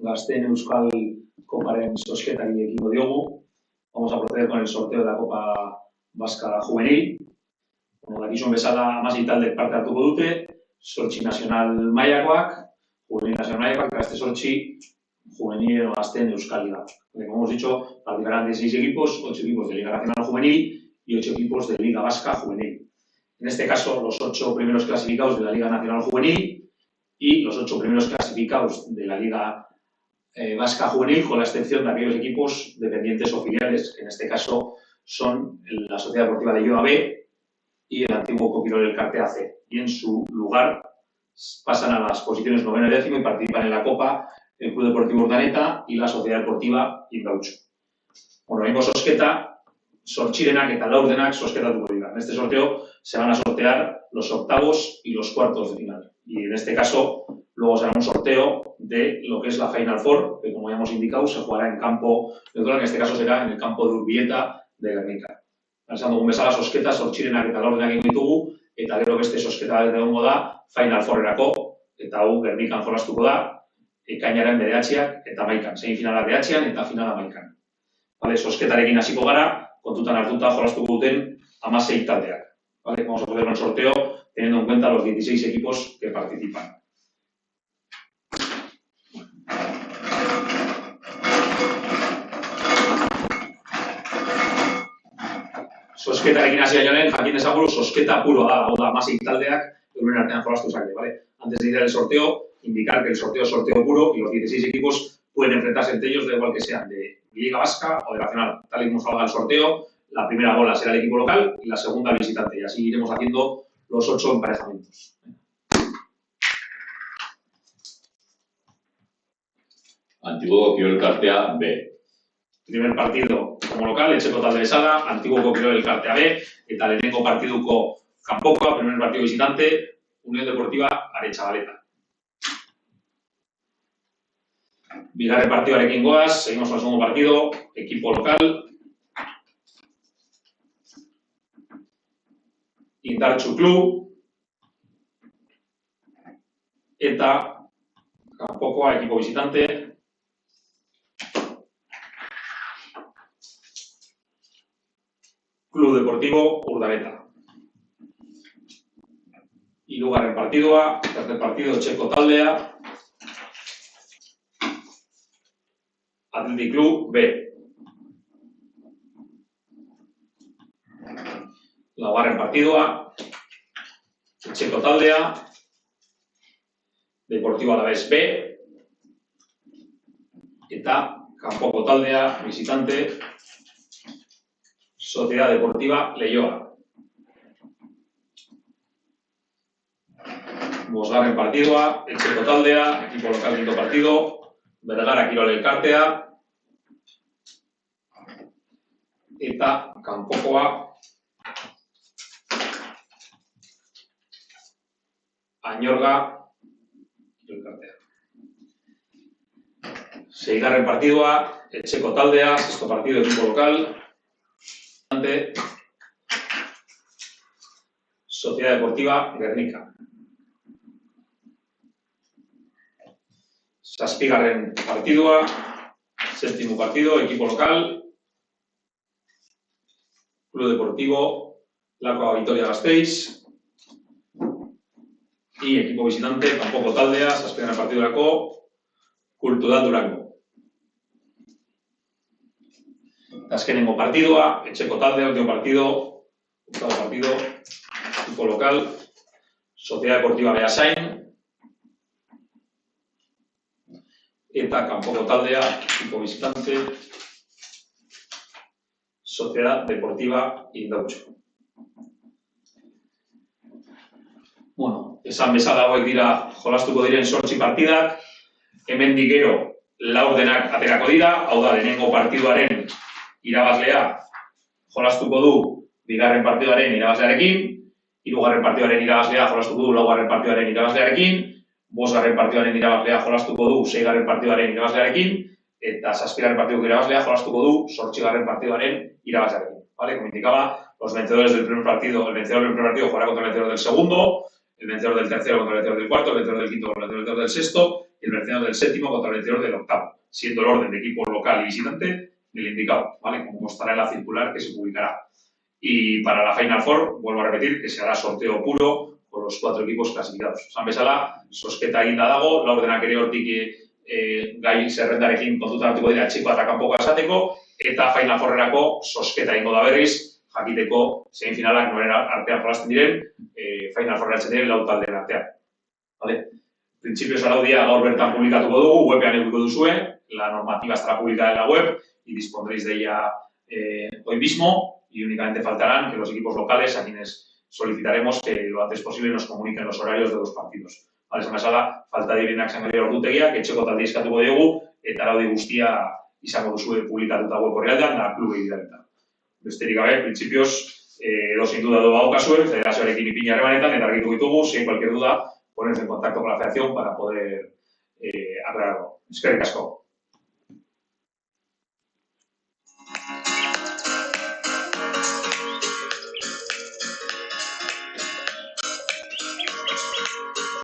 Gazteen Euskal Koparen zozketari ekingo diogu. Vamos a proceder con el sorteo de la Copa Vasca Juvenil. Dakizuen bezala 16 taldek parte hartuko dute, 8 nazional mailakoak, juvenil nacional mailakoak, eta este 8 juvenil Gazteen Euskal Liga. Como hemos dicho, participarán 16 equipos, 8 equipos de Liga Nacional Juvenil y 8 equipos de Liga Vasca Juvenil. En este caso, los 8 primeros clasificados de la Liga Nacional Juvenil y los 8 primeros clasificados de la Liga Vasca Juvenil, con la excepción de aquellos equipos dependientes o filiales, que en este caso son la Sociedad Deportiva de Lloa B y el antiguo Coquirol Elkarte AC. Y en su lugar pasan a las posiciones 9 y 10 y participan en la Copa el Club Deportivo Urdaneta y la Sociedad Deportiva Indautxu. Bueno, vengo sosketa, sortxirenak eta laurdenak sosketatuko dira. En este sorteo se van a sortear los octavos y los cuartos de final. Y en este caso, luego será un sorteo de lo que es la Final Four, que como ya hemos indicado, se jugará en campo neutral, en este caso será en el campo de Urbieta de Gernika. Esan dugun bezala, sosketa, sortxirenak eta laurdenak egingo ditugu, eta gero beste sosketa egongo da Final Fourerako, eta hau Gernikan jolastuko da, ekainaren 9ak eta 11ak, semifinala 9an eta finala 11an. Vale, sosketarekin hasiko gara, kontutan hartuta jolastuko duten 16 taldeak. Vale, vamos a poner un sorteo teniendo en cuenta los 16 equipos que participan. Sosketarekin hasi gaionen, jakin ezagun sosketa puroa da, hau da 16 taldeak euren artean jolastu zake, ¿vale? Antes de iniciar el sorteo, indicar que el sorteo es sorteo puro y los 16 equipos pueden enfrentarse entre ellos, da igual que sean de Liga Vasca o de Nacional. Tal y como salga el sorteo, la primera bola será el equipo local y la segunda el visitante. Y así iremos haciendo los 8 emparejamientos. Antiguo Coquirol Elkarte B. Primer partido como local, etxeko talde bezala, antiguo Coquirol Elkarte B, eta lehenengo partiduko kanpokoa, primer partido visitante, Unión Deportiva Aretxabaleta. Bigarren partidoarekin goaz, seguimos con el segundo partido, equipo local. Indartxu Club. Eta kanpokoa, equipo visitante. Club Deportivo Urdaneta. Hirugarren partidua, tercer partido, etxeko taldea. Athletic Club B. Laugarren partidua, etxeko taldea. Deportivo Alavés B. Eta kanpoko taldea, visitante, Sociedad Deportiva Leioa. Bosgarren partidua, etxeko taldea, equipo local quinto partido, Bergara Kirol Elkartea. Eta kanpokoa, Añorga Elkartea. Seigarren partidua, etxeko taldea, sexto partido, equipo local. Sociedad Deportiva Gernika. Zazpigarren partidua, séptimo partido, equipo local. Club Deportivo Lakoa Vitoria-Gasteiz. Y equipo visitante, kanpoko taldea, zazpigarren partidurako, Cultural Durango. Azkenengo partidua, etxeko taldea, último partido, octavo partido, equipo local, Sociedad Deportiva Beasain. Eta kanpoko taldea, equipo visitante, Sociedad Deportiva Indautxu. Bueno, esan bezala hauek dira jolastuko diren 8 partidak, hemendik gero laurdenak aterako dira, hau da lehenengo partiduaren irabazlea jolastuko du bigarren partiduaren irabazlearekin, hirugarren partiduaren irabazlea jolastuko du laugarren partiduaren irabazlearekin, bosgarren partiduaren irabazlea jolastuko du seigarren partiduaren irabazlearekin, eta zazpigarren partiduko irabazlea jolastuko du zortzigarren partiduaren irabazlearekin. ¿Vale? Como indicaba, los vencedores del primer partido, el vencedor del primer partido jugará contra el vencedor del segundo, el vencedor del tercero contra el vencedor del cuarto, el vencedor del quinto contra el vencedor del sexto, y el vencedor del séptimo contra el vencedor del octavo, siendo el orden de equipo local y visitante el indicado, ¿vale? Como constará en la circular que se publicará. Y para la Final Four, vuelvo a repetir, que se hará sorteo puro con los 4 equipos clasificados. San bezala, sosketa eginda dago, laurdenak ere hortik gai zerrendarekin kontutan hartuko dira txiko eta kanpoko esateko, eta Final Fourrerako sosketa egingo da berriz, jakiteko zein finalak noren artean jolasten diren, Final Fourreratzen diren 4 taldeen artean. Vale? Principios araudia gaur bertan publikatuko dugu, webean edukiko duzue, la normativa estará publicada en la web y dispondréis de ella hoy mismo, y únicamente faltarán que los equipos locales, a quienes solicitaremos que lo antes posible nos comuniquen los horarios de los partidos. Vale, esan bezala, falta direnak zangaria ordutegia, que etxeko talde eskatuko diogu, eta araudi guztia izango duzue publikatuta web horrealdean, da klubei bidalita. Besterik gabe, principios, sin duda duda okazuen, federazioarekin ipini harremanetan, eta argitu ditugu, si hay cualquier duda, ponerse en contacto con la federación para poder aclararlo. Eskerrik asko.